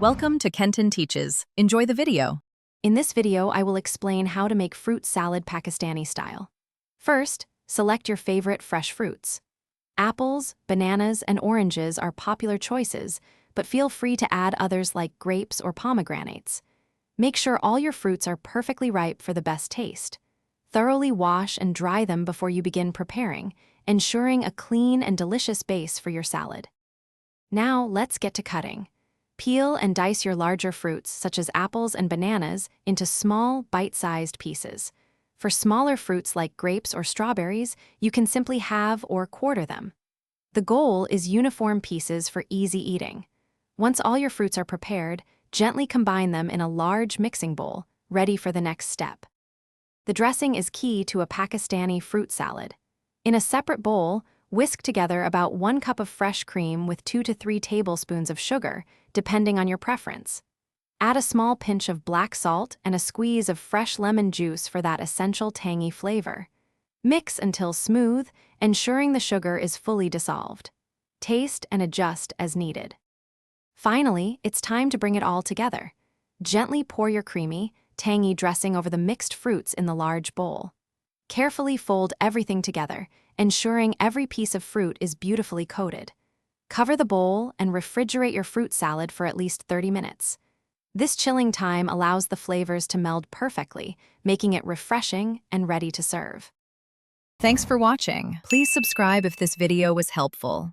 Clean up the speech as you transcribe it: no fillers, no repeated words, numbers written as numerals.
Welcome to Kenton Teaches. Enjoy the video. In this video, I will explain how to make fruit salad Pakistani style. First, select your favorite fresh fruits. Apples, bananas, and oranges are popular choices, but feel free to add others like grapes or pomegranates. Make sure all your fruits are perfectly ripe for the best taste. Thoroughly wash and dry them before you begin preparing, ensuring a clean and delicious base for your salad. Now, let's get to cutting. Peel and dice your larger fruits, such as apples and bananas, into small, bite-sized pieces. For smaller fruits like grapes or strawberries, you can simply halve or quarter them. The goal is uniform pieces for easy eating. Once all your fruits are prepared, gently combine them in a large mixing bowl, ready for the next step. The dressing is key to a Pakistani fruit salad. In a separate bowl, whisk together about 1 cup of fresh cream with 2 to 3 tablespoons of sugar, depending on your preference. Add a small pinch of black salt and a squeeze of fresh lemon juice for that essential tangy flavor. Mix until smooth, ensuring the sugar is fully dissolved. Taste and adjust as needed. Finally, it's time to bring it all together. Gently pour your creamy, tangy dressing over the mixed fruits in the large bowl. Carefully fold everything together, ensuring every piece of fruit is beautifully coated. Cover the bowl and refrigerate your fruit salad for at least 30 minutes. This chilling time allows the flavors to meld perfectly, making it refreshing and ready to serve. Thanks for watching. Please subscribe if this video was helpful.